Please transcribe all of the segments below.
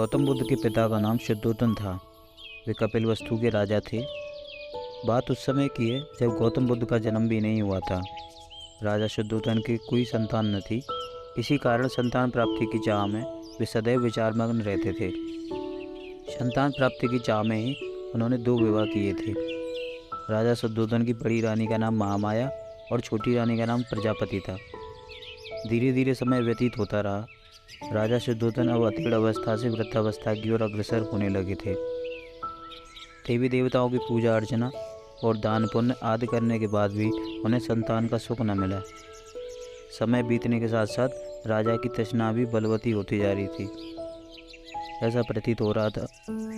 गौतम बुद्ध के पिता का नाम शुद्धोधन था। वे कपिलवस्तु के राजा थे। बात उस समय की है जब गौतम बुद्ध का जन्म भी नहीं हुआ था। राजा शुद्धोधन की कोई संतान न थी। इसी कारण संतान प्राप्ति की चाह में वे सदैव विचारमग्न रहते थे। संतान प्राप्ति की चाह में ही उन्होंने 2 विवाह किए थे। राजा शुद्धोधन की बड़ी रानी का नाम महामाया और छोटी रानी का नाम प्रजापति था। धीरे धीरे समय व्यतीत होता रहा। राजा शुद्धोधन अब अतीढ़ अवस्था से वृद्धावस्था की ओर अग्रसर होने लगे थे। देवी देवताओं की पूजा अर्चना और दान पुण्य आदि करने के बाद भी उन्हें संतान का सुख न मिला। समय बीतने के साथ साथ राजा की तृष्णा भी बलवती होती जा रही थी। ऐसा प्रतीत हो रहा था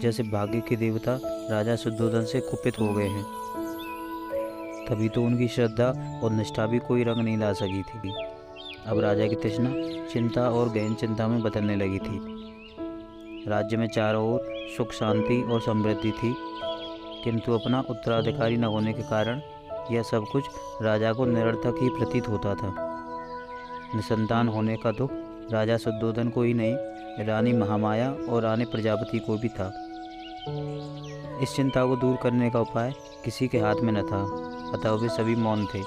जैसे भाग्य के देवता राजा शुद्धोधन से कुपित हो गए हैं। तभी तो उनकी श्रद्धा और निष्ठा भी कोई रंग नहीं ला सकी थी। अब राजा की तृष्णा चिंता और गहन चिंता में बदलने लगी थी। राज्य में चारों ओर सुख शांति और समृद्धि थी, किंतु अपना उत्तराधिकारी न होने के कारण यह सब कुछ राजा को निरर्थक ही प्रतीत होता था। निसंतान होने का दुख राजा शुद्धोधन को ही नहीं, रानी महामाया और रानी प्रजापति को भी था। इस चिंता को दूर करने का उपाय किसी के हाथ में न था, अतः वे सभी मौन थे।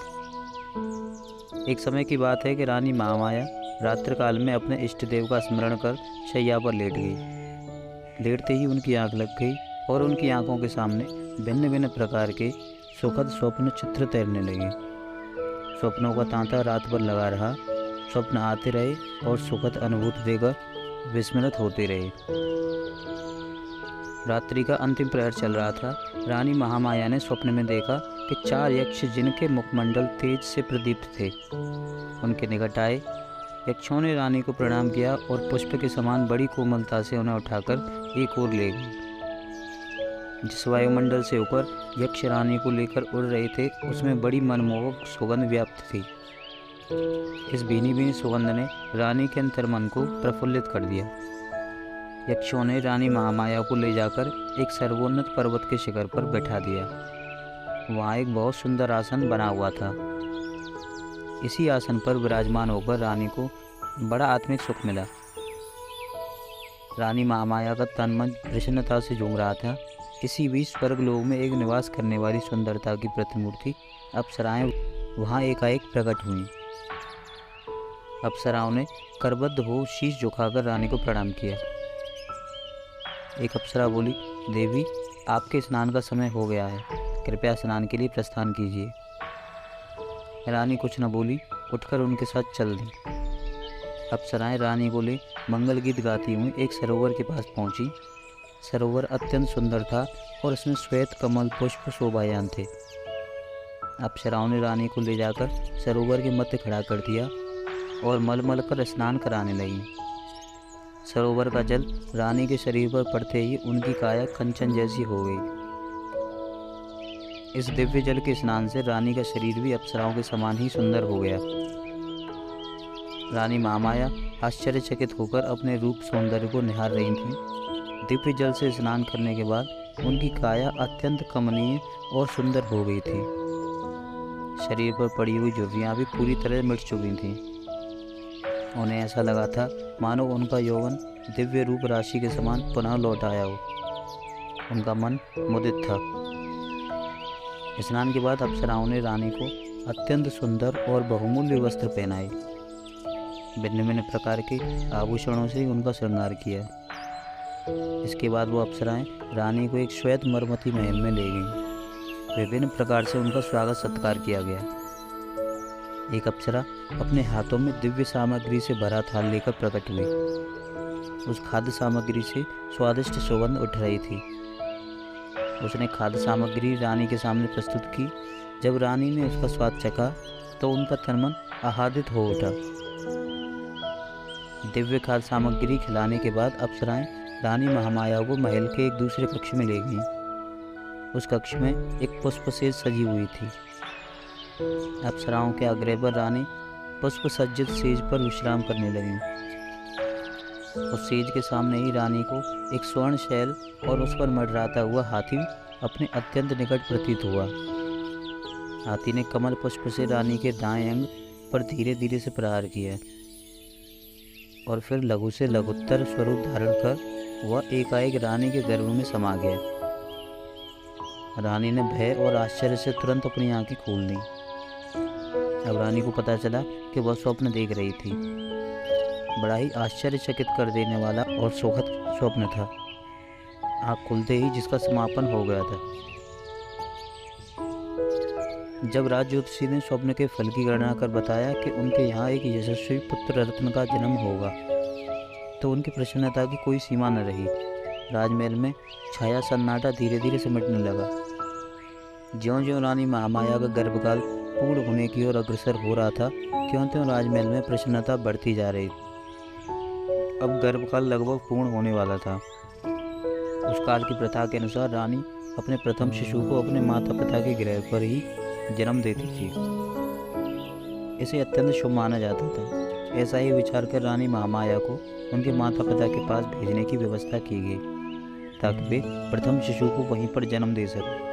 एक समय की बात है कि रानी महामाया रात्रि काल में अपने इष्ट देव का स्मरण कर शैया पर लेट गई। लेटते ही उनकी आंख लग गई और उनकी आंखों के सामने भिन्न भिन्न प्रकार के सुखद स्वप्न चित्र तैरने लगे। स्वप्नों का तांता रात भर लगा रहा। स्वप्न आते रहे और सुखद अनुभूति देकर विस्मृत होते रहे। रात्रि का अंतिम प्रहर चल रहा था। रानी महामाया ने स्वप्न में देखा कि 4 यक्ष जिनके मुखमंडल तेज से प्रदीप्त थे उनके निकट आए। यक्षों ने रानी को प्रणाम किया और पुष्प के समान बड़ी कोमलता से उन्हें उठाकर एक ओर ले गए। जिस वायुमंडल से ऊपर यक्ष रानी को लेकर उड़ रहे थे उसमें बड़ी मनमोहक सुगंध व्याप्त थी। इस भीनी भीनी सुगंध ने रानी के अंतर्मन को प्रफुल्लित कर दिया। यक्षों ने रानी महामाया को ले जाकर एक सर्वोन्नत पर्वत के शिखर पर बैठा दिया। वहाँ एक बहुत सुंदर आसन बना हुआ था। इसी आसन पर विराजमान होकर रानी को बड़ा आत्मिक सुख मिला। रानी महामाया का तन मन प्रसन्नता से झूम रहा था। इसी बीच स्वर्गलोक में एक निवास करने वाली सुंदरता की प्रतिमूर्ति अप्सराएं वहाँ एकाएक प्रकट हुईं। अप्सराओं ने करबद्ध हो शीश झुकाकर रानी को प्रणाम किया। एक अप्सरा बोली, देवी, आपके स्नान का समय हो गया है, कृपया स्नान के लिए प्रस्थान कीजिए। रानी कुछ न बोली, उठकर उनके साथ चल दी। अप्सराएं रानी को ले मंगल गीत गाती हुई एक सरोवर के पास पहुंची। सरोवर अत्यंत सुंदर था और उसमें श्वेत कमल पुष्प शोभायान थे। अप्सराओं ने रानी को ले जाकर सरोवर के मध्य खड़ा कर दिया और मलमल कर स्नान कराने लगी। सरोवर का जल रानी के शरीर पर पड़ते ही उनकी काया कंचन जैसी हो गई। इस दिव्य जल के स्नान से रानी का शरीर भी अप्सराओं के समान ही सुंदर हो गया। रानी महामाया आश्चर्यचकित होकर अपने रूप सौंदर्य को निहार रही थीं। दिव्य जल से स्नान करने के बाद उनकी काया अत्यंत कमनीय और सुंदर हो गई थी। शरीर पर पड़ी हुई झुर्रियाँ भी पूरी तरह मिट चुकी थीं। उन्हें ऐसा लगा था मानो उनका यौवन दिव्य रूप राशि के समान पुनः लौट आया हो। उनका मन मुदित था। स्नान के बाद अप्सराओं ने रानी को अत्यंत सुंदर और बहुमूल्य वस्त्र पहनाए। भिन्न भिन्न प्रकार के आभूषणों से उनका श्रृंगार किया। इसके बाद वो अप्सराएं रानी को एक श्वेत मरमती महल में ले गईं। विभिन्न प्रकार से उनका स्वागत सत्कार किया गया। एक अप्सरा अपने हाथों में दिव्य सामग्री से भरा थाल लेकर प्रकट हुई। उस खाद्य सामग्री से स्वादिष्ट सुगंध उठ रही थी। उसने खाद्य सामग्री रानी के सामने प्रस्तुत की। जब रानी ने उसका स्वाद चखा तो उनका तन-मन आह्लादित हो उठा। दिव्य खाद्य सामग्री खिलाने के बाद अप्सराएं रानी महामाया को महल के एक दूसरे कक्ष में ले गईं। उस कक्ष में एक पुष्प सेज सजी हुई थी। अप्सराओं के आग्रह पर रानी पुष्प सज्जित सेज पर विश्राम करने लगी। उस सेज के सामने ही रानी को एक स्वर्ण शैल और उस पर मंडराता हुआ हाथी अपने अत्यंत निकट प्रतीत हुआ। हाथी ने कमल पुष्प से रानी के दाएं अंग पर धीरे धीरे से प्रहार किया और फिर लघु से लघुत्तर स्वरूप धारण कर वह एकाएक रानी के गर्भ में समा गया। रानी ने भय और आश्चर्य से तुरंत अपनी आंखें खोल दी। अब रानी को पता चला कि वह स्वप्न देख रही थी। बड़ा ही आश्चर्यचकित कर देने वाला और सुखद स्वप्न था। आँख खुलते ही जिसका समापन हो गया था। जब राज ज्योतिषी ने स्वप्न के फल की गणना कर बताया कि उनके यहाँ एक यशस्वी पुत्र रत्न का जन्म होगा, तो उनकी प्रसन्नता की कोई सीमा न रही। राजमहल में छाया सन्नाटा धीरे धीरे सिमटने लगा। ज्यों-ज्यों रानी महामाया का गर्भकाल पूर्ण होने की ओर अग्रसर हो रहा था, त्यों-त्यों राजमहल में प्रसन्नता बढ़ती जा रही। अब गर्भकाल लगभग पूर्ण होने वाला था। उस काल की प्रथा के अनुसार रानी अपने प्रथम शिशु को अपने माता पिता के गृह पर ही जन्म देती थी। इसे अत्यंत शुभ माना जाता था। ऐसा ही विचार कर रानी महामाया को उनके माता पिता के पास भेजने की व्यवस्था की गई, ताकि वे प्रथम शिशु को वहीं पर जन्म दे सकें।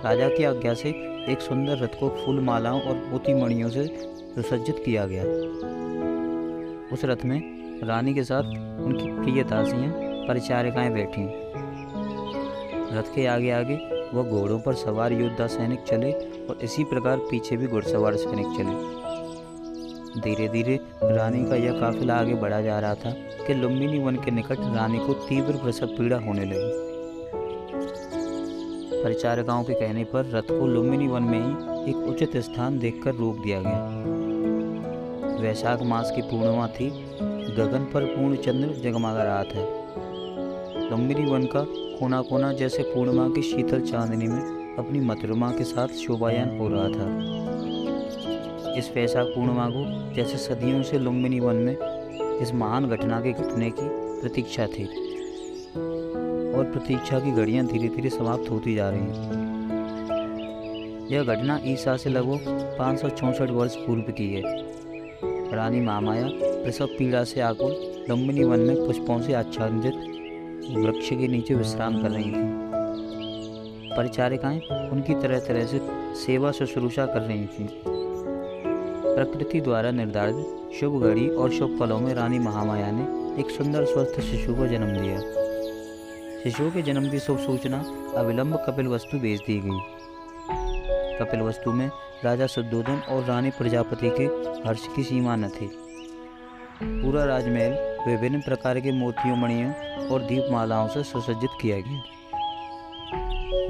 राजा की आज्ञा से एक सुंदर रथ को फूल मालाओं और मोती मणियों से सुसज्जित किया गया। उस रथ में रानी के साथ उनकी प्रिय दासियां परिचारिकाएं बैठी। रथ के आगे आगे वह घोड़ों पर सवार योद्धा सैनिक चले और इसी प्रकार पीछे भी घुड़सवार सैनिक चले। धीरे धीरे रानी का यह काफिला आगे बढ़ा जा रहा था कि लुम्बिनी वन के निकट रानी को तीव्र प्रसव पीड़ा होने लगी। परिचारिकाओं के कहने पर रथ को लुम्बिनी वन में ही एक उचित स्थान देखकर रोक दिया गया। वैशाख मास की पूर्णिमा थी। गगन पर पूर्ण चंद्र जगमगा रहा था। लुम्बिनी वन का कोना कोना जैसे पूर्णिमा की शीतल चांदनी में अपनी मधुरमा के साथ शोभायान हो रहा था। इस वैशाख पूर्णिमा को जैसे सदियों से लुम्बिनी वन में इस महान घटना के घटने की प्रतीक्षा थी, और प्रतीक्षा की घड़ियां धीरे धीरे समाप्त होती जा रही हैं। यह घटना ईसा से लगभग 564 वर्ष पूर्व की है। रानी महामाया प्रसव पीड़ा से आकुल लुम्बिनी वन में पुष्पों से आच्छादित वृक्ष के नीचे विश्राम कर रही थीं। परिचारिकाएं उनकी तरह तरह से सेवा शुश्रूषा कर रही थीं। प्रकृति द्वारा निर्धारित शुभ घड़ी और शुभ फलों में रानी महामाया ने एक सुंदर स्वस्थ शिशु को जन्म दिया। शिशु के जन्म की शुभ सूचना अविलंब कपिलवस्तु भेज दी गई। कपिलवस्तु में राजा शुद्धोधन और रानी प्रजापति के हर्ष की सीमा न थी। पूरा राजमहल विभिन्न प्रकार के मोतियों मणियों और दीपमालाओं से सुसज्जित किया गया।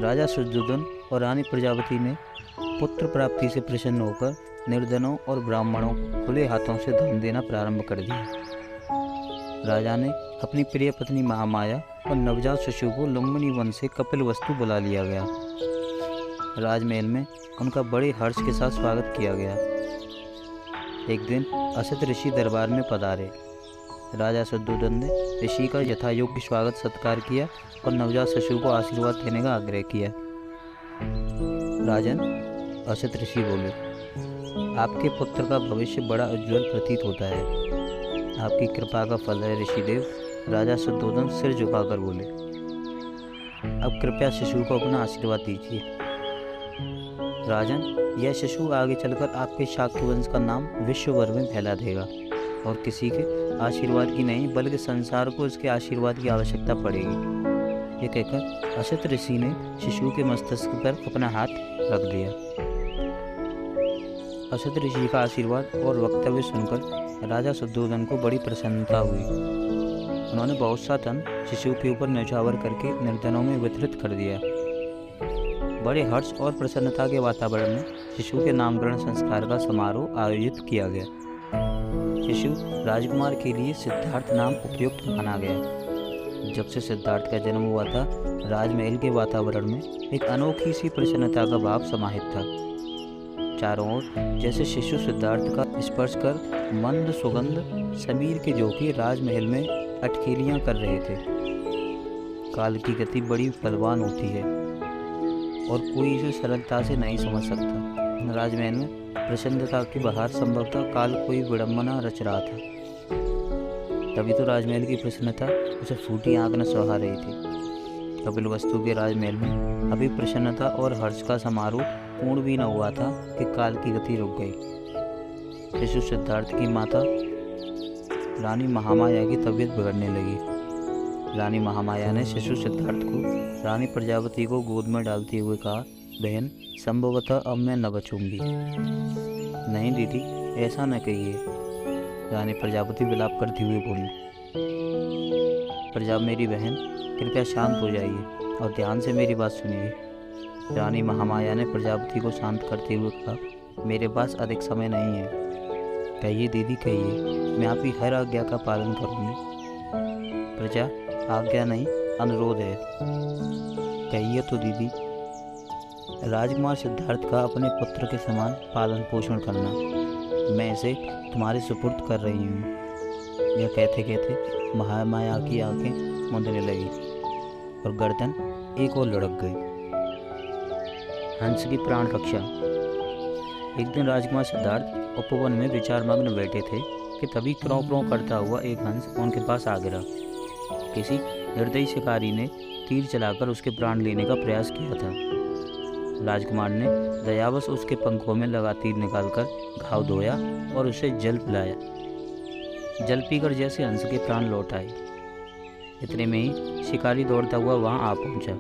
राजा शुद्धोधन और रानी प्रजापति ने पुत्र प्राप्ति से प्रसन्न होकर निर्धनों और ब्राह्मणों को खुले हाथों से धन देना प्रारंभ कर दिया। राजा ने अपनी प्रिय पत्नी महामाया और नवजात शिशु को लुम्बिनी वन से कपिलवस्तु बुला लिया गया। राजमहल में उनका बड़े हर्ष के साथ स्वागत किया गया। एक दिन असित ऋषि दरबार में पधारे। राजा शुद्धोधन ने ऋषि का यथायोग्य स्वागत सत्कार किया और नवजात शिशु को आशीर्वाद देने का आग्रह किया। राजन, असित ऋषि बोले, आपके पुत्र का भविष्य बड़ा उज्जवल प्रतीत होता है। आपकी कृपा का फल है ऋषिदेव। राजा शुद्धोधन सिर झुकाकर बोले, अब कृपया शिशु को अपना आशीर्वाद दीजिए। राजन, यह शिशु आगे चलकर आपके शाक्य वंश का नाम विश्व भर में फैला देगा और किसी के आशीर्वाद की नहीं बल्कि संसार को इसके आशीर्वाद की आवश्यकता पड़ेगी। ये कहकर असित ऋषि ने शिशु के मस्तिष्क पर अपना हाथ रख दिया। असित ऋषि का आशीर्वाद और वक्तव्य सुनकर राजा शुद्धोधन को बड़ी प्रसन्नता हुई। उन्होंने बहुत सा धन शिशु के ऊपर न्यौछावर करके निर्धनों में वितरित कर दिया। बड़े हर्ष और प्रसन्नता के वातावरण में शिशु के नामकरण संस्कार का समारोह आयोजित किया गया। शिशु राजकुमार के लिए सिद्धार्थ नाम उपयुक्त माना गया। जब से सिद्धार्थ का जन्म हुआ था, राजमहल के वातावरण में एक अनोखी सी प्रसन्नता का भाव समाहित था। चारों ओर जैसे शिशु सिद्धार्थ का स्पर्श कर मंद सुगंध समीर के झोंके राजमहल में अटकेलियां कर रहे थे। काल की गति बड़ी बलवान होती है और कोई इसे सरलता से नहीं समझ सकता। राजमहल में प्रसन्नता की बहार संभवतः काल कोई विडंबना रच रहा था। तभी तो राजमहल की प्रसन्नता उसे फूटी आंख न सुहा रही थी। कपिलवस्तु के राजमहल में अभी प्रसन्नता और हर्ष का समारोह पूर्ण भी न हुआ था कि काल की गति रुक गई। शिशु सिद्धार्थ की माता रानी महामाया की तबीयत बिगड़ने लगी। रानी महामाया ने शिशु सिद्धार्थ को रानी प्रजापति को गोद में डालते हुए कहा, बहन, संभवतः अब मैं न बचूंगी। नहीं दीदी, ऐसा न कहिए, रानी प्रजापति विलाप करती हुई बोली। मेरी बहन, कृपया शांत हो जाइए और ध्यान से मेरी बात सुनिए। रानी महामाया ने प्रजापति को शांत करते हुए कहा, मेरे पास अधिक समय नहीं है। कहिए दीदी, कहिए, मैं आपकी हर आज्ञा का पालन करूंगी। प्रजा, आज्ञा नहीं, अनुरोध है। कहिए तो दीदी। राजकुमार सिद्धार्थ का अपने पुत्र के समान पालन पोषण करना, मैं इसे तुम्हारे सुपुर्द कर रही हूँ। यह कहते कहते महामाया की आंखें मूंदने लगी और गर्दन एक और लुढ़क गई। हंस की प्राण रक्षा। एक दिन राजकुमार सिद्धार्थ उपवन में विचारमग्न बैठे थे कि तभी क्रों क्रों करता हुआ एक हंस उनके पास आ गिरा। किसी निर्दयी शिकारी ने तीर चलाकर उसके प्राण लेने का प्रयास किया था। राजकुमार ने दयावश उसके पंखों में लगा तीर निकालकर घाव धोया और उसे जल पिलाया। जल पीकर जैसे हंस के प्राण लौट आए, इतने में ही शिकारी दौड़ता हुआ वहां आ पहुंचा।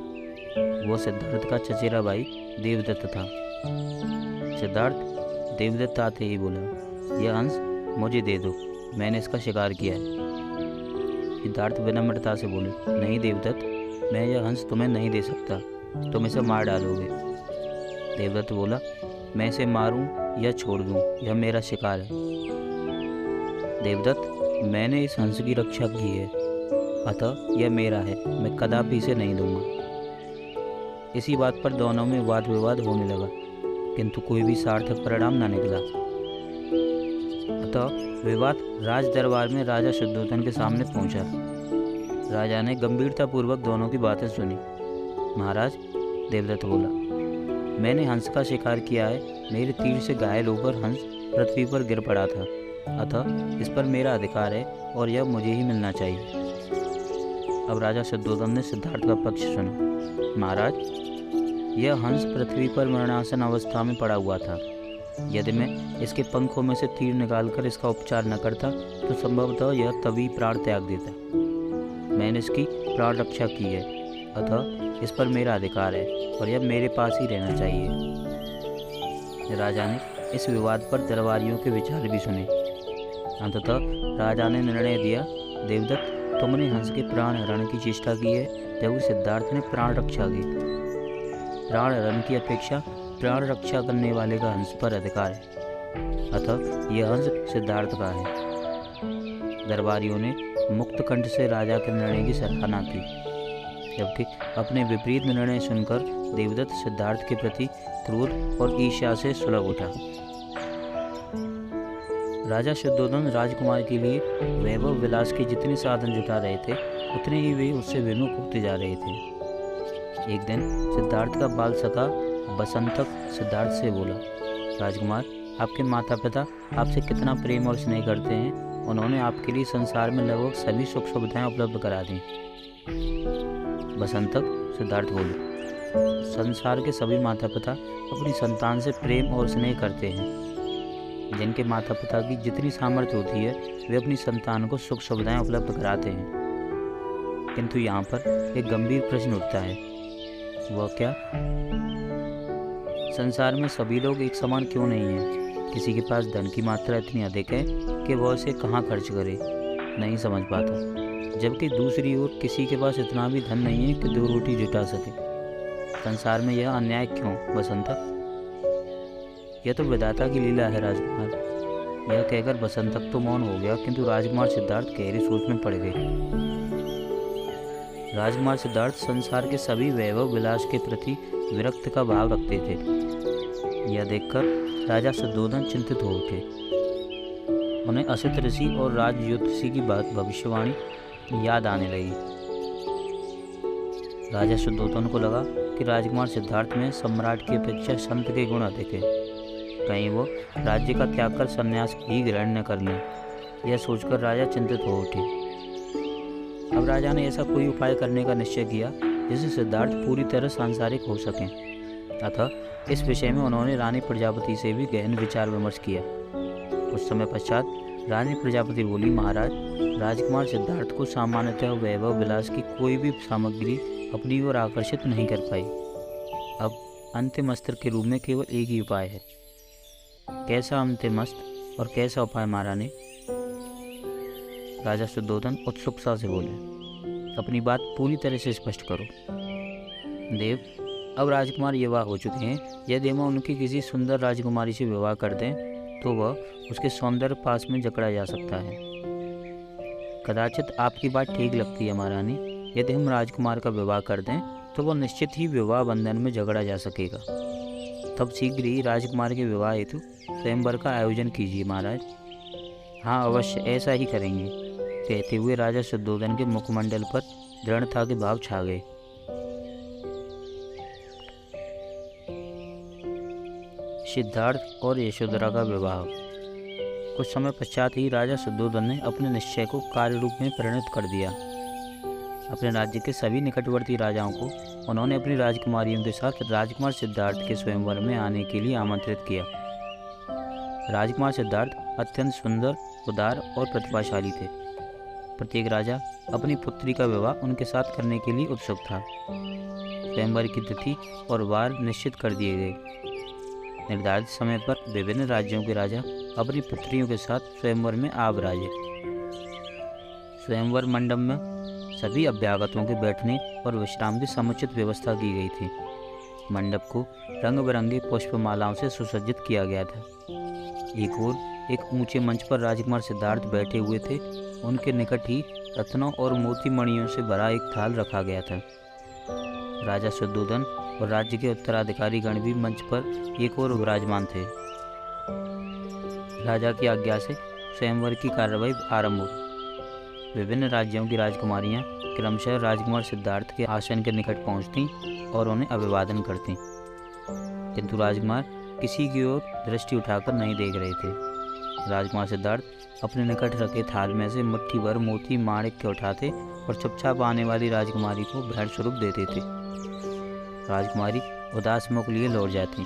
वो सिद्धार्थ का चचेरा भाई देवदत्त था। सिद्धार्थ देवदत्त आते ही बोला, यह हंस मुझे दे दो, मैंने इसका शिकार किया है। सिद्धार्थ विनम्रता से बोले, नहीं देवदत्त, मैं यह हंस तुम्हें नहीं दे सकता, तुम इसे मार डालोगे। देवदत्त बोला, मैं इसे मारूं या छोड़ दूं, यह मेरा शिकार है। देवदत्त, मैंने इस हंस की रक्षा की है, अतः यह मेरा है, मैं कदापि इसे नहीं दूंगा। इसी बात पर दोनों में वाद विवाद होने लगा, किंतु कोई भी सार्थक परिणाम न निकला। अतः विवाद राज दरबार में राजा शुद्धोधन के सामने पहुंचा। राजा ने गंभीरतापूर्वक दोनों की बातें सुनी। महाराज, देवदत्त बोला, मैंने हंस का शिकार किया है, मेरे तीर से घायल होकर हंस पृथ्वी पर गिर पड़ा था, अतः इस पर मेरा अधिकार है और यह मुझे ही मिलना चाहिए। अब राजा शुद्धोधन ने सिद्धार्थ का पक्ष सुना। महाराज, यह हंस पृथ्वी पर मरणासन अवस्था में पड़ा हुआ था। यदि मैं इसके पंखों में से तीर निकालकर इसका उपचार न करता तो संभवतः यह तभी प्राण त्याग देता। मैंने इसकी प्राण रक्षा की है, अतः इस पर मेरा अधिकार है और यह मेरे पास ही रहना चाहिए। राजा ने इस विवाद पर दरबारियों के विचार भी सुने। अंततः राजा ने निर्णय दिया, देवदत्त, तुमने हंस के प्राण हरण की चेष्टा की है, जबकि सिद्धार्थ ने प्राण रक्षा की। प्राण हरण की अपेक्षा प्राण रक्षा करने वाले का हंस पर अधिकार है, अतः यह हंस सिद्धार्थ का है। दरबारियों ने मुक्त कंठ से राजा के निर्णय की सराहना की, जबकि अपने विपरीत निर्णय सुनकर देवदत्त सिद्धार्थ के प्रति क्रोध और ईर्ष्या से सुलग उठा। राजा शुद्धोधन राजकुमार के लिए वैभव विलास के जितने साधन जुटा रहे थे, उतने ही वे उससे विमुख होते जा रहे थे। एक दिन सिद्धार्थ का बाल सखा बसंतक सिद्धार्थ से बोला, राजकुमार, आपके माता पिता आपसे कितना प्रेम और स्नेह करते हैं, उन्होंने आपके लिए संसार में लगभग सभी सुख सुविधाएं उपलब्ध करा दी। बसंतक सिद्धार्थ बोले, संसार के सभी माता पिता अपनी संतान से प्रेम और स्नेह करते हैं। जिनके माता पिता की जितनी सामर्थ्य होती है, वे अपनी संतान को सुख सुविधाएं उपलब्ध कराते हैं। किंतु यहाँ पर एक गंभीर प्रश्न उठता है, वह क्या? संसार में सभी लोग एक समान क्यों नहीं हैं? किसी के पास धन की मात्रा इतनी अधिक है कि वह उसे कहाँ खर्च करे, नहीं समझ पाता, जबकि दूसरी ओर किसी के पास इतना भी धन नहीं है कि दो रोटी जुटा सके। संसार में यह अन्याय क्यों बसंतक? यह तो विधाता की लीला है राजकुमार। यह कहकर बसंतक तो मौन हो गया, किंतु राजकुमार सिद्धार्थ गहरी सोच में पड़ गए। राजकुमार सिद्धार्थ संसार के सभी वैभव विलास के प्रति विरक्त का भाव रखते थे। यह देखकर राजा शुद्धोधन चिंतित हो उठे। उन्हें असित ऋषि और राज ज्योतिषी की बात भविष्यवाणी याद आने लगी। राजा शुद्धोधन को लगा कि राजकुमार सिद्धार्थ में सम्राट की अपेक्षा संत के गुण अधिक है। कहीं वो राज्य का त्याग कर संन्यास ही ग्रहण न कर लें। यह सोचकर राजा चिंतित हो उठे। अब राजा ने ऐसा कोई उपाय करने का निश्चय किया जिससे सिद्धार्थ पूरी तरह सांसारिक हो सकें। अतः इस विषय में उन्होंने रानी प्रजापति से भी गहन विचार विमर्श किया। कुछ समय पश्चात रानी प्रजापति बोली, महाराज, राजकुमार सिद्धार्थ को सामान्यतः वैभव विलास की कोई भी सामग्री अपनी ओर आकर्षित नहीं कर पाई। अब अंतिम अस्त्र के रूप में केवल एक ही उपाय है। कैसा अंतिम अस्त्र और कैसा उपाय महारानी? राजा शुद्धोधन उत्सुकता से बोले, अपनी बात पूरी तरह से स्पष्ट करो। देव, अब राजकुमार युवा हो चुके हैं। यदि हम उनकी किसी सुंदर राजकुमारी से विवाह कर दें तो वह उसके सौंदर्य पास में जकड़ा जा सकता है। कदाचित आपकी बात ठीक लगती है महारानी। यदि हम राजकुमार का विवाह कर दें तो वह निश्चित ही विवाह बंधन में जकड़ा जा सकेगा। तब शीघ्र ही राजकुमार के विवाह हेतु स्वयंवर का आयोजन कीजिए महाराज। हाँ, अवश्य ऐसा ही करेंगे। कहते हुए राजा शुद्धोधन के मुखमंडल पर दृढ़ता के भाव छा गए। सिद्धार्थ और यशोधरा का विवाह। कुछ समय पश्चात ही राजा शुद्धोधन ने अपने निश्चय को कार्य रूप में परिणत कर दिया। अपने राज्य के सभी निकटवर्ती राजाओं को उन्होंने अपनी राजकुमारियों के साथ राजकुमार सिद्धार्थ के स्वयंवर में आने के लिए आमंत्रित किया। राजकुमार सिद्धार्थ अत्यंत सुंदर, उदार और प्रतिभाशाली थे। प्रत्येक राजा अपनी पुत्री का विवाह उनके साथ करने के लिए उत्सुक था। स्वयंवर की तिथि और वार निश्चित कर दिए गए। निर्धारित समय पर विभिन्न राज्यों के राजा अपनी पुत्रियों के साथ स्वयंवर में आ विराजे। स्वयंवर मंडप में सभी अभ्यागतों के बैठने और विश्राम की समुचित व्यवस्था की गई थी। मंडप को रंग बिरंगे पुष्पमालाओं से सुसज्जित किया गया था। एक ओर एक ऊंचे मंच पर राजकुमार सिद्धार्थ बैठे हुए थे। उनके निकट ही रत्नों और मोती मणियों से भरा एक थाल रखा गया था। राजा शुद्धोधन और राज्य के उत्तराधिकारी गण भी मंच पर एक ओर विराजमान थे। राजा की आज्ञा से स्वयंवर की कार्यवाही आरंभ हुई। विभिन्न राज्यों की राजकुमारियां क्रमशः राजकुमार सिद्धार्थ के आसन के निकट पहुंचती और उन्हें अभिवादन करती, किंतु राजकुमार किसी की ओर दृष्टि उठाकर नहीं देख रहे थे। राजकुमार सिद्धार्थ अपने निकट रखे थाल में से मुट्ठी भर मोती माणिक के उठाते और चुपचाप आने वाली राजकुमारी को भेंट स्वरूप देते थे। राजकुमारी उदास मुख लिए लौट जाती।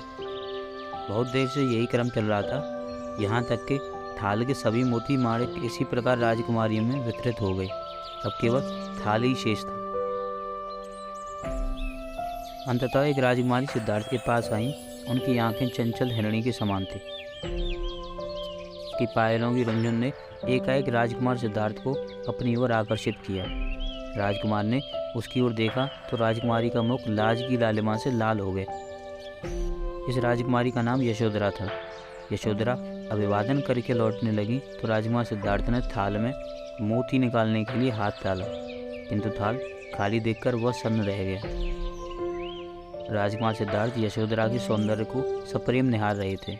बहुत देर से यही क्रम चल रहा था, यहाँ तक कि थाल के सभी मोती माणिक इसी प्रकार राजकुमारियों में वितरित हो गए। अब केवल थाल ही शेष था। अंततः एक राजकुमारी सिद्धार्थ के पास आई। उनकी आंखें चंचल हिरणी के समान थी। उसकी पायलों की रुंझुन ने एकाएक राजकुमार सिद्धार्थ को अपनी ओर आकर्षित किया। राजकुमार ने उसकी ओर देखा तो राजकुमारी का मुख लाज की लालिमा से लाल हो गया। इस राजकुमारी का नाम यशोधरा था। यशोधरा अभिवादन करके लौटने लगी तो राजकुमार सिद्धार्थ ने थाल में मोती निकालने के लिए हाथ डाला, किंतु थाल खाली देखकर वह सन्न रह गया। राजकुमार सिद्धार्थ यशोधरा के सौंदर्य को सप्रेम निहार रहे थे,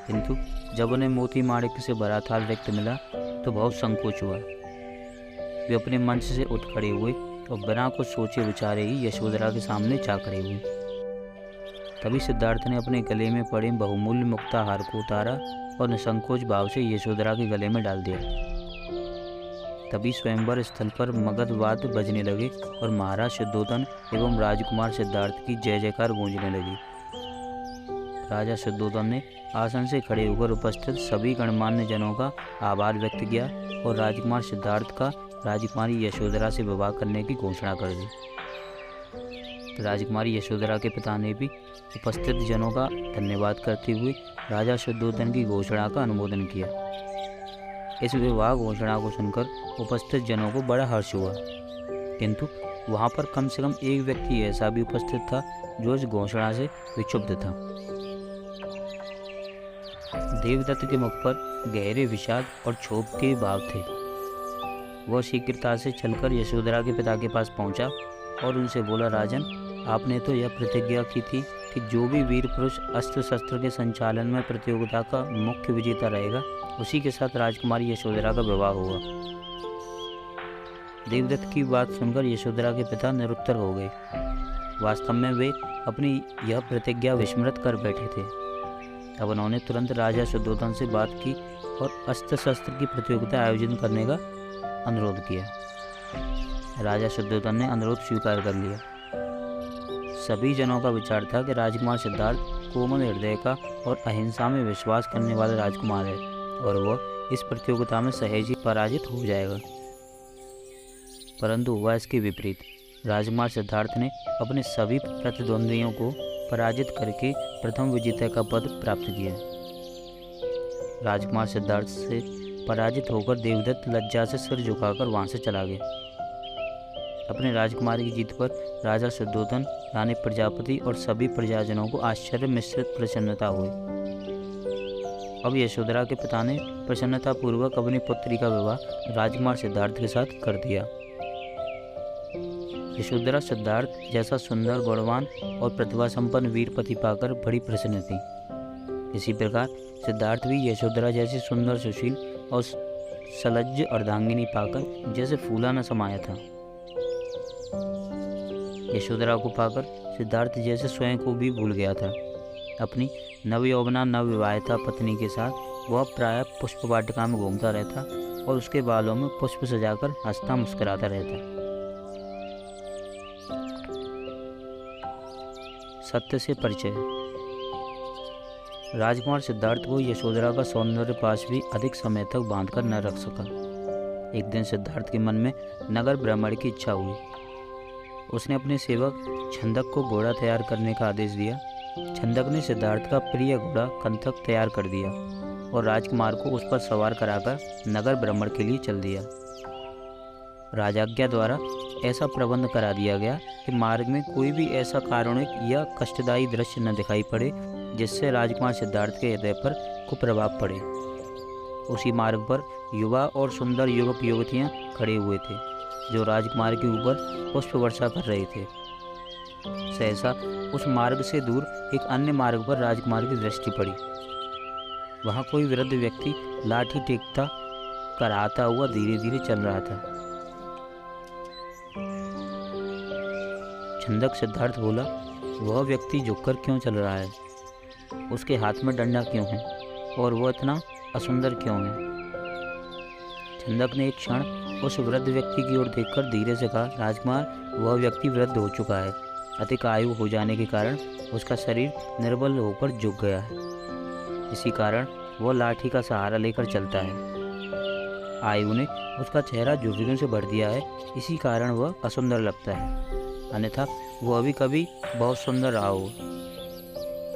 किंतु जब उन्हें मोती माणिक से भरा थाल रिक्त मिला तो बहुत संकोच हुआ। वे अपने मंच से उठ खड़े हुए और बिना कुछ सोचे विचारे ही यशोधरा के सामने जा खड़े हुए। तभी सिद्धार्थ ने अपने गले में पड़े बहुमूल्य मुक्ताहार को उतारा और निसंकोच भाव से यशोधरा के गले में डाल दिया। तभी स्वयंवर स्थल पर मगध वाद्य बजने लगे और महाराज शुद्धोधन एवं राजकुमार सिद्धार्थ की जय जयकार गूंजने लगी। राजा शुद्धोधन ने आसन से खड़े होकर उपस्थित सभी गणमान्य जनों का आभार व्यक्त किया और राजकुमार सिद्धार्थ का राजकुमारी यशोधरा से विवाह करने की घोषणा कर दी। राजकुमारी यशोधरा के पिता ने भी उपस्थित जनों का धन्यवाद करते हुए राजा शुद्धोधन की घोषणा का अनुमोदन किया। इस विवाह घोषणा को सुनकर उपस्थित जनों को बड़ा हर्ष हुआ, किंतु वहाँ पर कम से कम एक व्यक्ति ऐसा भी उपस्थित था जो इस घोषणा से विक्षुब्ध था। देवदत्त के मुख पर गहरे विषाद और क्षोभ के भाव थे। वह शीघ्रता से चलकर यशोधरा के पिता के पास पहुंचा और उनसे बोला, राजन, आपने तो यह प्रतिज्ञा की थी कि जो भी वीर पुरुष अस्त्र शस्त्र के संचालन में प्रतियोगिता का मुख्य विजेता रहेगा उसी के साथ राजकुमारी यशोधरा का विवाह होगा। देवदत्त की बात सुनकर यशोधरा के पिता निरुत्तर हो गए। वास्तव में वे अपनी यह प्रतिज्ञा विस्मृत कर बैठे थे। अब उन्होंने तुरंत राजा शुद्धोधन से बात की और अस्त्र शस्त्र की प्रतियोगिता आयोजन करने का अनुरोध किया। राजा शुद्धोधन ने अनुरोध स्वीकार कर लिया। सभी जनों का विचार था कि राजकुमार सिद्धार्थ कोमल हृदय का और अहिंसा में विश्वास करने वाला राजकुमार है और वह इस प्रतियोगिता में सहज ही पराजित हो जाएगा। परंतु हुआ इसके विपरीत। राजकुमार सिद्धार्थ ने अपने सभी प्रतिद्वंदियों को पराजित करके प्रथम विजेता का पद प्राप्त किया। राजकुमार सिद्धार्थ से पराजित होकर देवदत्त लज्जा से सिर झुकाकर वहां से चला गया। अपने राजकुमार की जीत पर राजा शुद्धोधन, रानी प्रजापति और सभी प्रजाजनों को आश्चर्य मिश्रित प्रसन्नता हुई। अब यशोधरा के पिता ने प्रसन्नतापूर्वक अपनी पुत्री का विवाह राजकुमार सिद्धार्थ के साथ कर दिया। यशोधरा सिद्धार्थ जैसा सुंदर, बलवान और प्रतिभा संपन्न वीर पति पाकर बड़ी प्रसन्न थी। इसी प्रकार सिद्धार्थ भी यशोधरा जैसी सुंदर, सुशील और सलज्ज अर्धांगिनी पाकर जैसे फूला न समाया था। यशोधरा को पाकर सिद्धार्थ जैसे स्वयं को भी भूल गया था। अपनी नवयौवना नवविवाहिता पत्नी के साथ वह प्रायः पुष्प वाटिका में घूमता रहता और उसके बालों में पुष्प सजाकर हंसता मुस्कुराता रहता। सत्य से परिचय। राजकुमार सिद्धार्थ को यशोधरा का सौंदर्य पाश भी अधिक समय तक बांधकर न रख सका। एक दिन सिद्धार्थ के मन में नगर भ्रमण की इच्छा हुई। उसने अपने सेवक छंदक को घोड़ा तैयार करने का आदेश दिया। छंदक ने सिद्धार्थ का प्रिय घोड़ा कंथक तैयार कर दिया और राजकुमार को उस पर सवार कराकर नगर भ्रमण के लिए चल दिया। राजाज्ञा द्वारा ऐसा प्रबंध करा दिया गया कि मार्ग में कोई भी ऐसा कारुणिक या कष्टदायी दृश्य न दिखाई पड़े जिससे राजकुमार सिद्धार्थ के हृदय पर कुप्रभाव पड़े। उसी मार्ग पर युवा और सुंदर युवक युवतियां खड़े हुए थे जो राजकुमार के ऊपर पुष्प वर्षा कर रहे थे। सहसा उस मार्ग से दूर एक अन्य मार्ग पर राजकुमार की दृष्टि पड़ी। वहां कोई वृद्ध व्यक्ति लाठी टेकता कराता हुआ धीरे धीरे चल रहा था। छंदक सिद्धार्थ बोला, वह व्यक्ति झुककर क्यों चल रहा है? उसके हाथ में डंडा क्यों है और वह इतना असुंदर क्यों है? छंदक ने एक क्षण उस वृद्ध व्यक्ति की ओर देखकर धीरे से कहा, राजकुमार, वह व्यक्ति वृद्ध हो चुका है। अधिक आयु हो जाने के कारण उसका शरीर निर्बल होकर झुक गया है। इसी कारण वह लाठी का सहारा लेकर चलता है। आयु ने उसका चेहरा झुर्रियों से भर दिया है, इसी कारण वह असुंदर लगता है, अन्यथा वह अभी कभी बहुत सुंदर रहा हो।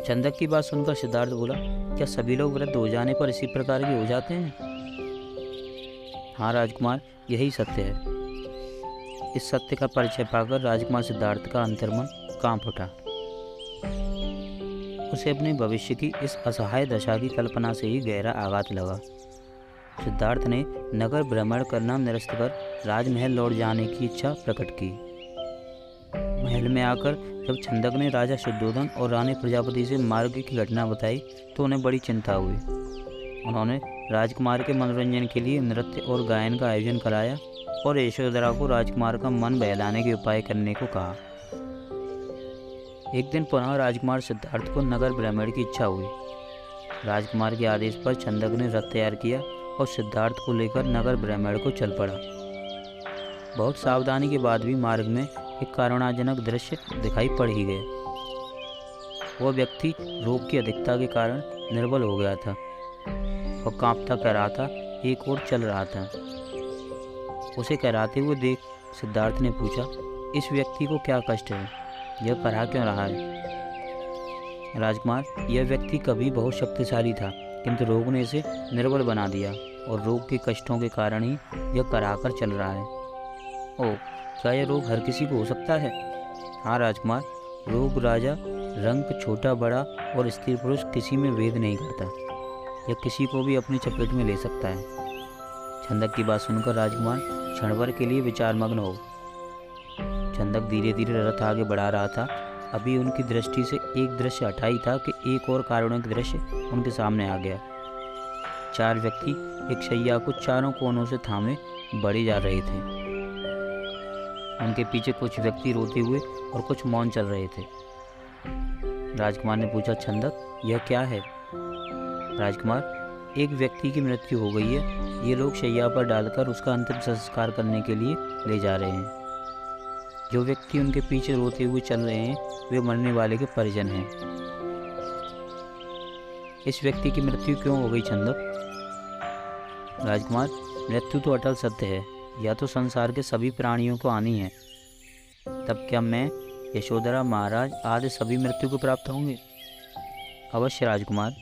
छंदक की बात सुनकर सिद्धार्थ बोला, क्या सभी लोग वृद्ध हो जाने पर इसी प्रकार के हो जाते हैं? हाँ राजकुमार, यही सत्य है। इस सत्य का परिचय पाकर राजकुमार सिद्धार्थ का अंतर्मन कांप उठा। उसे अपने भविष्य की इस असहाय दशा की कल्पना से ही गहरा आघात लगा। सिद्धार्थ ने नगर भ्रमण करना निरस्त कर राजमहल लौट जाने की इच्छा प्रकट की। महल में आकर जब छंदक ने राजा शुद्धोधन और रानी प्रजापति से मार्ग की घटना बताई तो उन्हें बड़ी चिंता हुई। उन्होंने राजकुमार के मनोरंजन के लिए नृत्य और गायन का आयोजन कराया और यशोधरा को राजकुमार का मन बहलाने के उपाय करने को कहा। एक दिन पुनः राजकुमार सिद्धार्थ को नगर भ्रमण की इच्छा हुई। राजकुमार के आदेश पर छंदक ने रथ तैयार किया और सिद्धार्थ को लेकर नगर भ्रमण को चल पड़ा। बहुत सावधानी के बाद भी मार्ग में एक कारुणाजनक दृश्य दिखाई पड़ ही गया। वह व्यक्ति रोग की अधिकता के कारण निर्बल हो गया था और कांपता कराहता एक ओर चल रहा था। उसे कराहते हुए देख सिद्धार्थ ने पूछा, इस व्यक्ति को क्या कष्ट है? यह करा क्यों रहा है? राजकुमार, यह व्यक्ति कभी बहुत शक्तिशाली था, किंतु रोग ने इसे निर्बल बना दिया और रोग के कष्टों के कारण ही यह कराकर चल रहा है। ओह, क्या यह रोग हर किसी को हो सकता है? हाँ राजकुमार, रोग राजा, रंग, छोटा बड़ा और स्त्री पुरुष किसी में भेद नहीं करता। यह किसी को भी अपनी चपेट में ले सकता है। छंदक की बात सुनकर राजकुमार क्षण भर के लिए विचारमग्न हो। छंदक धीरे धीरे रथ आगे बढ़ा रहा था। अभी उनकी दृष्टि से एक दृश्य हटाई था कि एक और कारुणिक दृश्य उनके सामने आ गया। चार व्यक्ति एक शैया को चारों कोनों से थामे बढ़े जा रहे थे। उनके पीछे कुछ व्यक्ति रोते हुए और कुछ मौन चल रहे थे। राजकुमार ने पूछा, छंदक, यह क्या है? राजकुमार, एक व्यक्ति की मृत्यु हो गई है। ये लोग शैया पर डालकर उसका अंतिम संस्कार करने के लिए ले जा रहे हैं। जो व्यक्ति उनके पीछे रोते हुए चल रहे हैं वे मरने वाले के परिजन हैं। इस व्यक्ति की मृत्यु क्यों हो गई छंदक? राजकुमार, मृत्यु तो अटल सत्य है, या तो संसार के सभी प्राणियों को आनी है। तब क्या मैं, यशोधरा, महाराज आदि सभी मृत्यु को प्राप्त होंगे? अवश्य राजकुमार,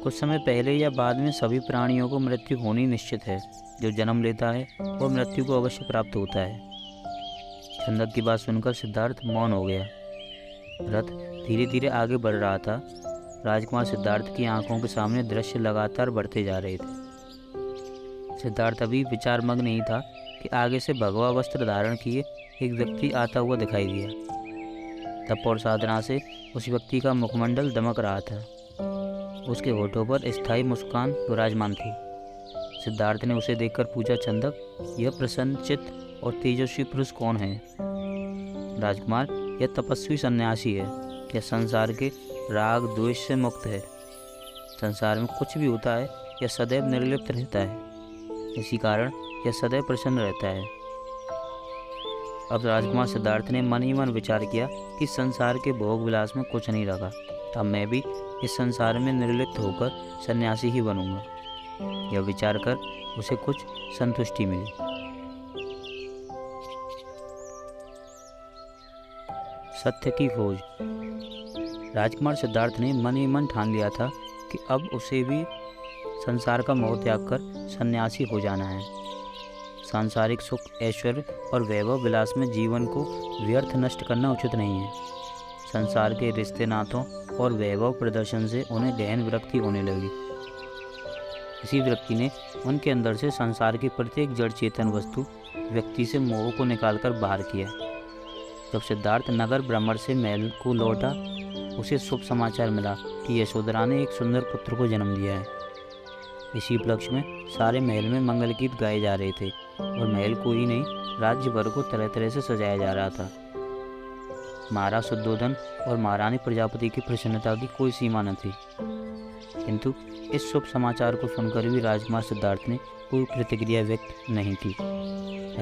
कुछ समय पहले या बाद में सभी प्राणियों को मृत्यु होनी निश्चित है। जो जन्म लेता है वो मृत्यु को अवश्य प्राप्त होता है। चंदक की बात सुनकर सिद्धार्थ मौन हो गया। रथ धीरे धीरे आगे बढ़ रहा था। राजकुमार सिद्धार्थ की आंखों के सामने दृश्य लगातार बढ़ते जा रहे थे। सिद्धार्थ अभी विचारमग्न नहीं था कि आगे से भगवा वस्त्र धारण किए एक व्यक्ति आता हुआ दिखाई दिया। तप और साधना से उस व्यक्ति का मुखमंडल दमक रहा था। उसके होठों पर स्थायी मुस्कान विराजमान थी। सिद्धार्थ ने उसे देखकर पूछा, चंदक, यह प्रसन्नचित्त और तेजस्वी पुरुष कौन है? राजकुमार, यह तपस्वी सन्यासी है। यह संसार के राग द्वेष से मुक्त है। संसार में कुछ भी होता है यह सदैव निर्लिप्त रहता है। इसी कारण यह सदैव प्रसन्न रहता है। अब राजकुमार सिद्धार्थ ने मन ही मन विचार किया कि संसार के भोग विलास में कुछ नहीं रखा। अब मैं भी इस संसार में निर्लिप्त होकर सन्यासी ही बनूंगा। यह विचार कर उसे कुछ संतुष्टि मिली। सत्य की खोज। राजकुमार सिद्धार्थ ने मन ही मन ठान लिया था कि अब उसे भी संसार का मोह त्याग कर सन्यासी हो जाना है। सांसारिक सुख, ऐश्वर्य और वैभव विलास में जीवन को व्यर्थ नष्ट करना उचित नहीं है। संसार के रिश्ते नातों और वैभव प्रदर्शन से उन्हें गहन विरक्ति होने लगी। इसी विरक्ति ने उनके अंदर से संसार की प्रत्येक जड़ चेतन वस्तु, व्यक्ति से मोह को निकालकर बाहर किया। जब सिद्धार्थ नगर भ्रमण से महल को लौटा, उसे शुभ समाचार मिला कि यशोधरा ने एक सुंदर पुत्र को जन्म दिया है। इसी उपलक्ष्य में सारे महल में मंगल गीत गाए जा रहे थे और महल को ही नहीं, राज्य भर को तरह तरह से सजाया जा रहा था। महाराज शुद्धोधन और महारानी प्रजापति की प्रसन्नता की कोई सीमा न थी। किंतु इस शुभ समाचार को सुनकर भी राजकुमार सिद्धार्थ ने कोई प्रतिक्रिया व्यक्त नहीं की।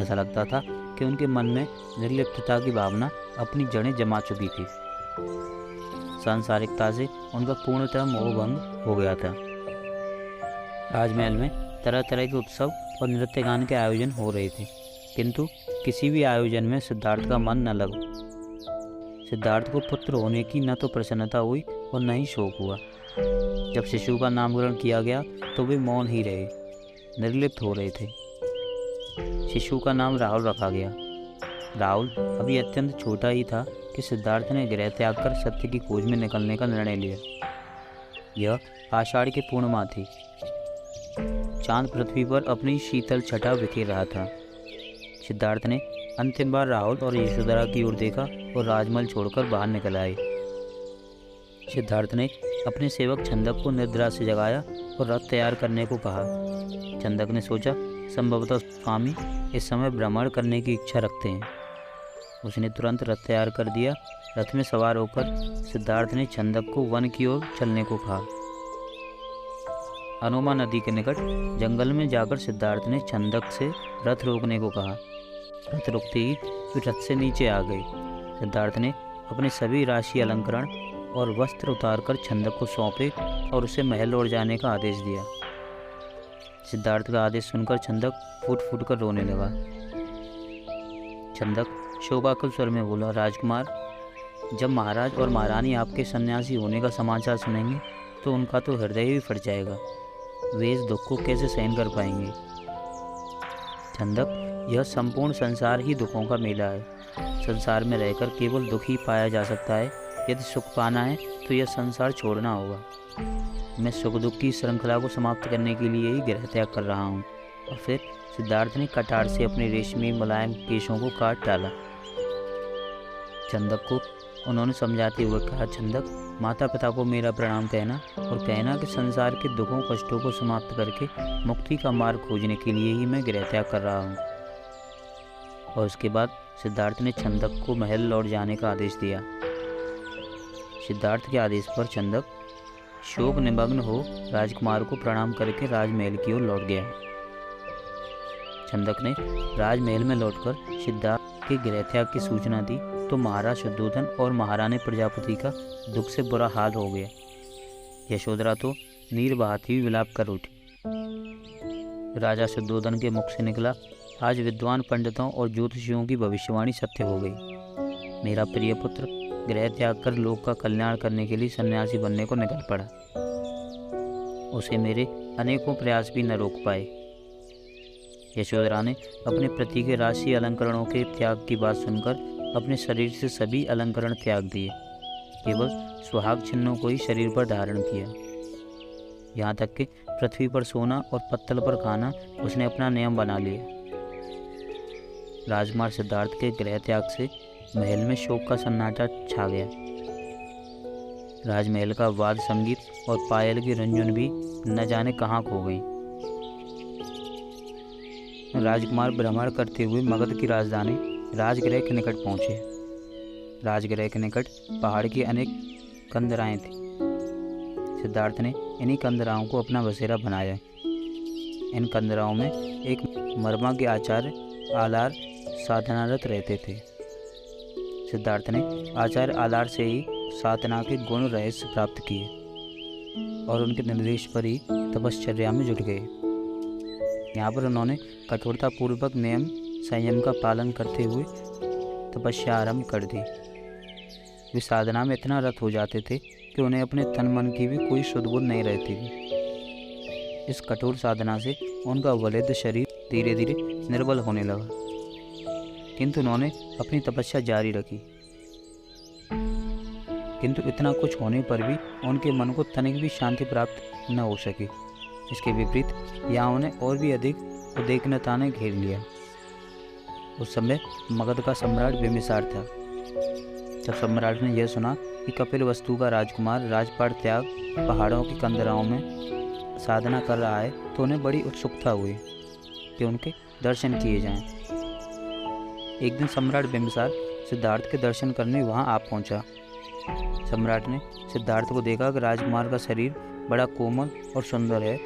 ऐसा लगता था कि उनके मन में निर्लिप्तता की भावना अपनी जड़ें जमा चुकी थी। सांसारिकता से उनका पूर्णतः मोहभंग हो गया था। राजमहल में तरह तरह के उत्सव और नृत्य गान के आयोजन हो रहे थे, किंतु किसी भी आयोजन में सिद्धार्थ का मन न लगा। सिद्धार्थ को पुत्र होने की न तो प्रसन्नता हुई और न ही शोक हुआ। जब शिशु का नामकरण किया गया तो वे मौन ही रहे, निर्लिप्त हो रहे थे। शिशु का नाम राहुल रखा गया। राहुल अभी अत्यंत छोटा ही था कि सिद्धार्थ ने गृह त्याग कर सत्य की खोज में निकलने का निर्णय लिया। यह आषाढ़ की पूर्णिमा थी। चांद पृथ्वी पर अपनी शीतल छटा बिखेर रहा था। सिद्धार्थ ने अंतिम बार राहुल और यशोधरा की ओर देखा और राजमहल छोड़कर बाहर निकल आए। सिद्धार्थ ने अपने सेवक चंदक को निद्रा से जगाया और रथ तैयार करने को कहा। चंदक ने सोचा, संभवतः स्वामी इस समय भ्रमण करने की इच्छा रखते हैं। उसने तुरंत रथ तैयार कर दिया। रथ में सवार होकर सिद्धार्थ ने चंदक को वन की ओर चलने को कहा। अनुमा नदी के निकट जंगल में जाकर सिद्धार्थ ने चंदक से रथ रोकने को कहा। रथ रुकते ही वे रथ से नीचे आ गए। सिद्धार्थ ने अपने सभी राशि अलंकरण और वस्त्र उतारकर चंदक को सौंपे और उसे महल लौट जाने का आदेश दिया। सिद्धार्थ का आदेश सुनकर चंदक फूट फूट कर रोने लगा। चंदक शोभाकुल स्वर में बोला, राजकुमार, जब महाराज और महारानी आपके सन्यासी होने का समाचार सुनेंगे तो उनका तो हृदय ही फट जाएगा। वे इस दुख को कैसे सहन कर पाएंगे? चंदक, यह संपूर्ण संसार ही दुखों का मेला है। संसार में रहकर केवल दुख ही पाया जा सकता है। यदि सुख पाना है तो यह संसार छोड़ना होगा। मैं सुख दुख की श्रृंखला को समाप्त करने के लिए ही गृह त्याग कर रहा हूँ। और फिर सिद्धार्थ ने कटार से अपने रेशमी मुलायम केशों को काट डाला। चंदक को उन्होंने समझाते हुए कहा, चंदक, माता पिता को मेरा प्रणाम कहना और कहना कि संसार के दुखों कष्टों को समाप्त करके मुक्ति का मार्ग खोजने के लिए ही मैं गृह त्याग कर रहा हूँ। और उसके बाद सिद्धार्थ ने चंदक को महल लौट जाने का आदेश दिया। सिद्धार्थ के आदेश पर चंदक शोक निमग्न हो राजकुमार को प्रणाम करके राजमहल की ओर लौट गया। चंदक ने राजमहल में लौटकर सिद्धार्थ के गृह त्याग की सूचना दी तो महाराज शुद्धोधन और महारानी प्रजापति का दुख से बुरा हाल हो गया। यशोधरा तो नीर बहाती हुई विलाप कर उठी। राजा शुद्धोधन के मुख से निकला, आज विद्वान पंडितों और ज्योतिषियों की भविष्यवाणी सत्य हो गई। मेरा प्रिय पुत्र गृह त्याग कर लोक का कल्याण करने के लिए सन्यासी बनने को निकल पड़ा। उसे मेरे अनेकों प्रयास भी न रोक पाए। यशोधरा ने अपने पति के राशि अलंकरणों के त्याग की बात सुनकर अपने शरीर से सभी अलंकरण त्याग दिए, केवल सुहाग चिन्हों को ही शरीर पर धारण किया। यहाँ तक कि पृथ्वी पर सोना और पत्तल पर खाना उसने अपना नियम बना लिया। राजकुमार सिद्धार्थ के गृह त्याग से महल में शोक का सन्नाटा छा गया। राजमहल का वाद्य संगीत और पायल की रंजुन भी न जाने कहाँ खो गई। राजकुमार भ्रमण करते हुए मगध की राजधानी राजगृह के निकट पहुँचे। राजगृह के निकट पहाड़ की अनेक कंदराएं थीं। सिद्धार्थ ने इन्हीं कंदराओं को अपना बसेरा बनाया। इन कंदराओं में एक मरमा के आचार्य आलार साधनारत रहते थे। सिद्धार्थ ने आचार्य आलार से ही साधना के गुण रहस्य प्राप्त किए और उनके निर्देश पर ही तपश्चर्या में जुट गए। यहाँ पर उन्होंने कठोरतापूर्वक नियम संयम का पालन करते हुए तपस्या आरंभ कर दी। वे साधना में इतना रत हो जाते थे कि उन्हें अपने तन मन की भी कोई सुध-बुध नहीं रहती थी। इस कठोर साधना से उनका बलिष्ठ शरीर धीरे धीरे निर्बल होने लगा, किंतु उन्होंने अपनी तपस्या जारी रखी। किंतु इतना कुछ होने पर भी उनके मन को तनिक भी शांति प्राप्त न हो सकी। इसके विपरीत यहाँ उन्हें और भी अधिक उद्विग्नता ने घेर लिया। उस समय मगध का सम्राट बिम्बिसार था। जब सम्राट ने यह सुना कि कपिलवस्तु का राजकुमार राजपाट त्याग पहाड़ों की कंदराओं में साधना कर रहा है, तो उन्हें बड़ी उत्सुकता हुई कि उनके दर्शन किए जाएं। एक दिन सम्राट बिम्बिसार सिद्धार्थ के दर्शन करने वहां आ पहुंचा। सम्राट ने सिद्धार्थ को देखा कि राजकुमार का शरीर बड़ा कोमल और सुंदर है।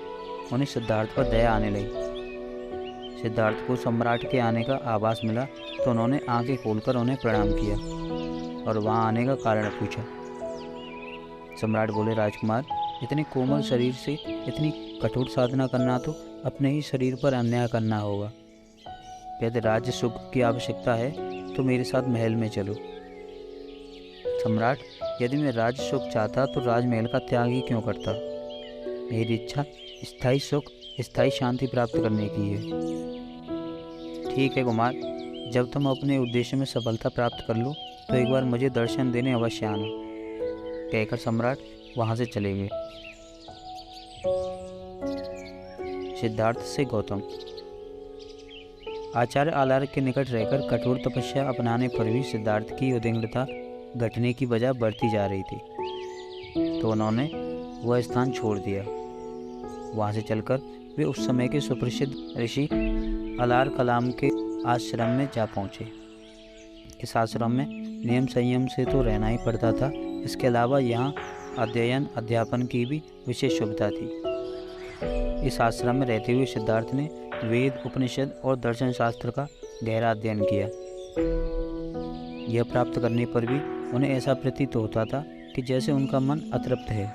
उन्हें सिद्धार्थ पर दया आने लगी। सिद्धार्थ को सम्राट के आने का आभास मिला तो उन्होंने आंखें खोलकर उन्हें प्रणाम किया और वहां आने का कारण पूछा। सम्राट बोले, राजकुमार, इतने कोमल शरीर से इतनी कठोर साधना करना तो अपने ही शरीर पर अन्याय करना होगा। यदि राज्य सुख की आवश्यकता है तो मेरे साथ महल में चलो। सम्राट, यदि मैं राज्य सुख चाहता तो राजमहल का त्याग ही क्यों करता। मेरी इच्छा स्थायी सुख, स्थायी शांति प्राप्त करने की है। ठीक है कुमार, जब तुम अपने उद्देश्य में सफलता प्राप्त कर लो तो एक बार मुझे दर्शन देने अवश्य आना, कहकर सम्राट वहां से चले गए। सिद्धार्थ से गौतम। आचार्य आलार के निकट रहकर कठोर तपस्या अपनाने पर भी सिद्धार्थ की उद्विग्नता घटने की बजाय बढ़ती जा रही थी, तो उन्होंने वह स्थान छोड़ दिया। वहां से चलकर वे उस समय के सुप्रसिद्ध ऋषि अलार कलाम के आश्रम में जा पहुँचे। इस आश्रम में नियम संयम से तो रहना ही पड़ता था, इसके अलावा यहाँ अध्ययन अध्यापन की भी विशेष सुविधा थी। इस आश्रम में रहते हुए सिद्धार्थ ने वेद, उपनिषद और दर्शन शास्त्र का गहरा अध्ययन किया। यह प्राप्त करने पर भी उन्हें ऐसा प्रतीत होता था कि जैसे उनका मन अतृप्त है।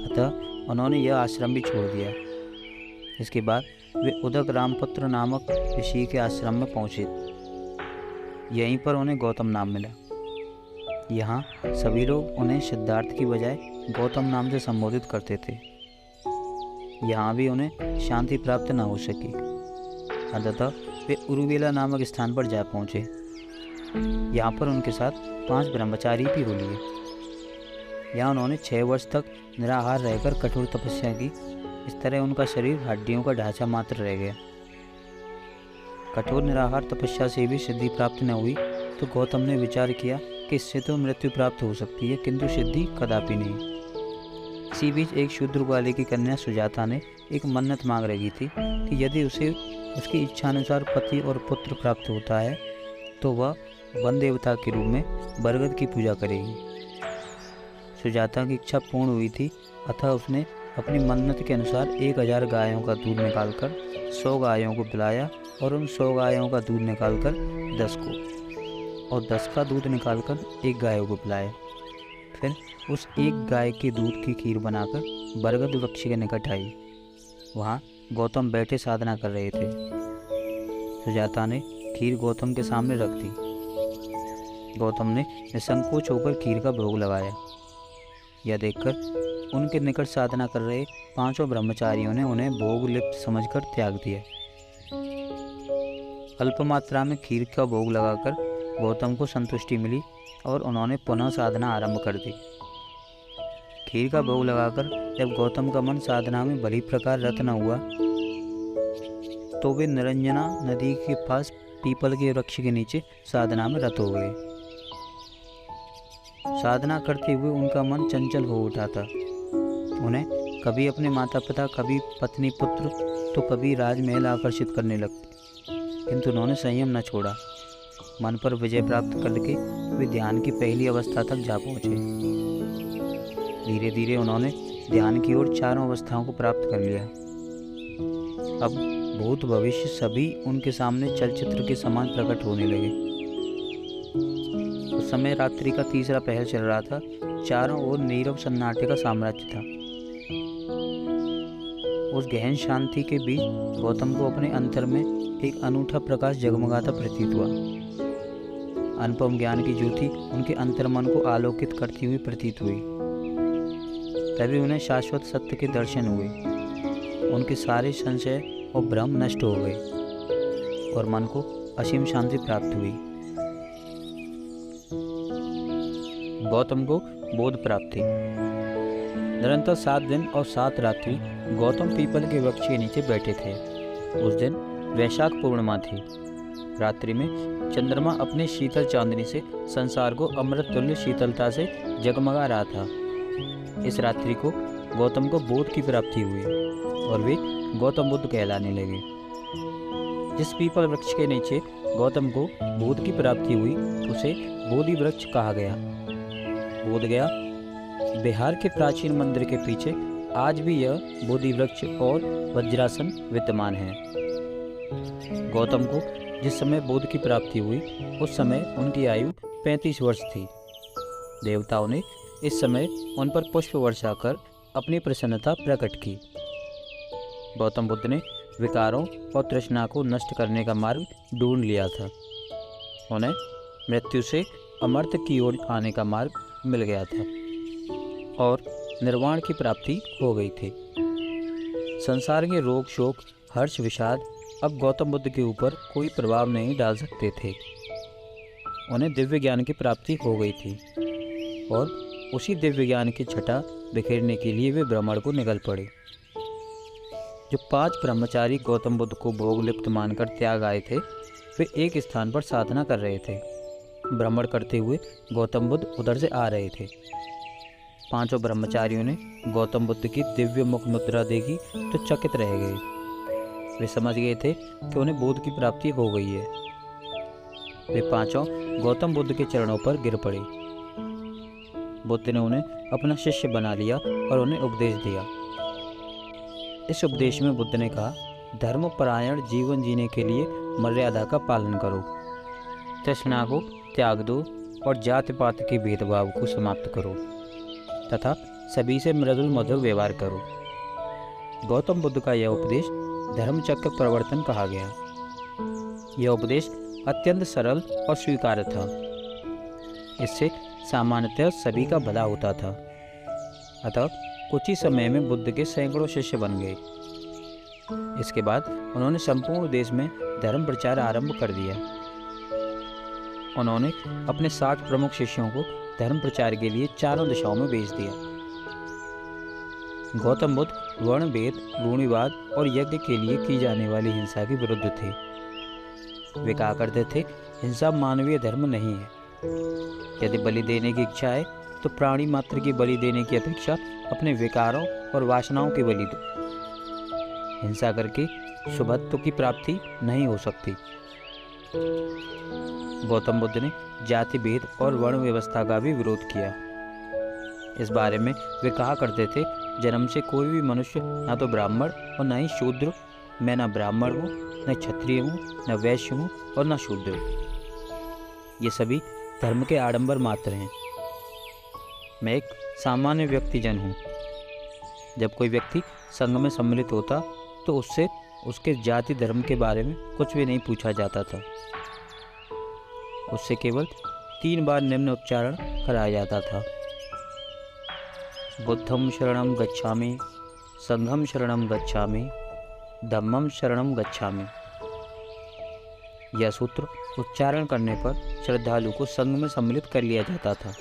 अतः उन्होंने यह आश्रम भी छोड़ दिया। इसके बाद वे उदक रामपुत्र नामक ऋषि के आश्रम में पहुँचे। यहीं पर उन्हें गौतम नाम मिला। यहाँ सभी लोग उन्हें सिद्धार्थ की बजाय गौतम नाम से संबोधित करते थे। यहाँ भी उन्हें शांति प्राप्त न हो सकी। अंततः वे उरुवेला नामक स्थान पर जा पहुँचे। यहाँ पर उनके साथ 5 ब्रह्मचारी भी हो लिए। यहाँ उन्होंने 6 वर्ष तक निराहार रहकर कठोर तपस्या की। इस तरह उनका शरीर हड्डियों का ढांचा मात्र रह गया। कठोर निराहार तपस्या से भी सिद्धि प्राप्त न हुई तो गौतम ने विचार किया कि इससे तो मृत्यु प्राप्त हो सकती है, किंतु सिद्धि कदापि नहीं। इसी बीच एक शूद्र ग्वाले की कन्या सुजाता ने एक मन्नत मांग रही थी कि यदि उसे उसकी इच्छानुसार पति और पुत्र प्राप्त होता है तो वह वन देवता के रूप में बरगद की पूजा करेगी। सुजाता की इच्छा पूर्ण हुई थी, अतः उसने अपनी मन्नत के अनुसार 1000 गायों का दूध निकालकर 100 गायों को पिलाया और उन 100 गायों का दूध निकालकर 10 को और 10 का दूध निकालकर 1 गाय को पिलाया। फिर उस 1 गाय के दूध की खीर बनाकर बरगद वृक्ष के निकट आई। वहाँ गौतम बैठे साधना कर रहे थे। सुजाता ने खीर गौतम के सामने रख दी। गौतम ने निसंकोच होकर खीर का भोग लगाया। यह देखकर उनके निकट साधना कर रहे 5 ब्रह्मचारियों ने उन्हें भोग लिप्त समझकर त्याग दिया। अल्प मात्रा में खीर का भोग लगाकर गौतम को संतुष्टि मिली और उन्होंने पुनः साधना आरंभ कर दी। खीर का भोग लगाकर जब गौतम का मन साधना में भली प्रकार रत न हुआ तो वे निरंजना नदी के पास पीपल के वृक्ष के नीचे साधना में रत हो गए। साधना करते हुए उनका मन चंचल हो उठा था। उन्हें कभी अपने माता पिता, कभी पत्नी पुत्र, तो कभी राजमहल आकर्षित करने लगते, किंतु उन्होंने संयम न छोड़ा। मन पर विजय प्राप्त करके वे ध्यान की पहली अवस्था तक जा पहुँचे। धीरे धीरे उन्होंने ध्यान की ओर चारों अवस्थाओं को प्राप्त कर लिया। अब भूत भविष्य सभी उनके सामने चलचित्र के समान प्रकट होने लगे। उस समय रात्रि का तीसरा पहर चल रहा था। चारों ओर नीरव सन्नाटे का साम्राज्य था। उस गहन शांति के बीच गौतम को अपने अंतर में एक अनूठा प्रकाश जगमगाता प्रतीत हुआ। अनुपम ज्ञान की ज्योति उनके अंतर्मन को आलोकित करती हुई प्रतीत हुई। तभी उन्हें शाश्वत सत्य के दर्शन हुए। उनके सारे संशय और भ्रम नष्ट हो गए और मन को असीम शांति प्राप्त हुई। गौतम को बोध प्राप्ति। निरंतर 7 दिन और 7 रात्रि गौतम पीपल के वृक्ष के नीचे बैठे थे। उस दिन वैशाख पूर्णिमा थी। रात्रि में चंद्रमा अपने शीतल चांदनी से संसार को अमृत तुल्य शीतलता से जगमगा रहा था। इस रात्रि को गौतम को बोध की प्राप्ति हुई और वे गौतम बुद्ध कहलाने लगे। जिस पीपल वृक्ष के नीचे गौतम को बोध की प्राप्ति हुई उसे बोधि वृक्ष कहा गया। बोध गया बिहार के प्राचीन मंदिर के पीछे आज भी यह बोधि वृक्ष और वज्रासन विद्यमान है। गौतम को जिस समय बोध की प्राप्ति हुई उस समय उनकी आयु 35 वर्ष थी। देवताओं ने इस समय उन पर पुष्प वर्षा कर अपनी प्रसन्नता प्रकट की। गौतम बुद्ध ने विकारों और तृष्णा को नष्ट करने का मार्ग ढूंढ लिया था। उन्हें मृत्यु से अमर्त्य की ओर आने का मार्ग मिल गया था और निर्वाण की प्राप्ति हो गई थी। संसार के रोग, शोक, हर्ष, विषाद अब गौतम बुद्ध के ऊपर कोई प्रभाव नहीं डाल सकते थे। उन्हें दिव्य ज्ञान की प्राप्ति हो गई थी और उसी दिव्य ज्ञान की छटा बिखेरने के लिए वे भ्रमण को निकल पड़े। जो 5 ब्रह्मचारी गौतम बुद्ध को भोग लिप्त मानकर त्याग आए थे वे एक स्थान पर साधना कर रहे थे। भ्रमण करते हुए गौतम बुद्ध उधर से आ रहे थे। 5 ब्रह्मचारियों ने गौतम बुद्ध की दिव्य मुख मुद्रा देखी तो चकित रह गए। वे समझ गए थे कि उन्हें बोध की प्राप्ति हो गई है। वे 5 गौतम बुद्ध के चरणों पर गिर पड़े। बुद्ध ने उन्हें अपना शिष्य बना लिया और उन्हें उपदेश दिया। इस उपदेश में बुद्ध ने कहा, धर्मपरायण जीवन जीने के लिए मर्यादा का पालन करो, तृष्णा को त्याग दो और जाति पात के भेदभाव को समाप्त करो तथा सभी से मृदुल मधुर व्यवहार करो। गौतम बुद्ध का यह उपदेश धर्मचक्र प्रवर्तन कहा गया। यह उपदेश अत्यंत सरल और स्वीकार्य था। इससे सामान्यतः सभी का भला होता था। अतः कुछ ही समय में बुद्ध के सैकड़ों शिष्य बन गए। इसके बाद उन्होंने संपूर्ण देश में धर्म प्रचार आरंभ कर दिया। उन्होंने अपने 60 प्रमुख शिष्यों को धर्म प्रचार के लिए चारों दिशाओं में भेज दिया। गौतम बुद्ध वर्ण भेद, रूढ़िवाद और यज्ञ के लिए की जाने वाली हिंसा के विरुद्ध थे। वे कहा करते थे, हिंसा मानवीय धर्म नहीं है। यदि बलि देने की इच्छा है तो प्राणी मात्र की बलि देने की अपेक्षा अपने विकारों और वासनाओं की बलि दो। हिंसा करके शुभत्व की प्राप्ति नहीं हो सकती। गौतम बुद्ध ने जाति भेद और वर्ण व्यवस्था का भी विरोध किया। इस बारे में वे कहा करते थे, जन्म से कोई भी मनुष्य ना तो ब्राह्मण और न ही शूद्र। मैं न ब्राह्मण हूँ, न क्षत्रिय हूँ, न वैश्य हूँ और न शूद्र। ये सभी धर्म के आडंबर मात्र हैं। मैं एक सामान्य व्यक्ति जन हूँ। जब कोई व्यक्ति संघ में सम्मिलित होता तो उससे उसके जाति धर्म के बारे में कुछ भी नहीं पूछा जाता था। उससे केवल 3 बार निम्न उच्चारण कराया जाता था: बुद्धं शरणं गच्छामि, संघं शरणं गच्छामि, धम्मं शरणं गच्छामि। यह सूत्र उच्चारण करने पर श्रद्धालु को संघ में सम्मिलित कर लिया जाता था।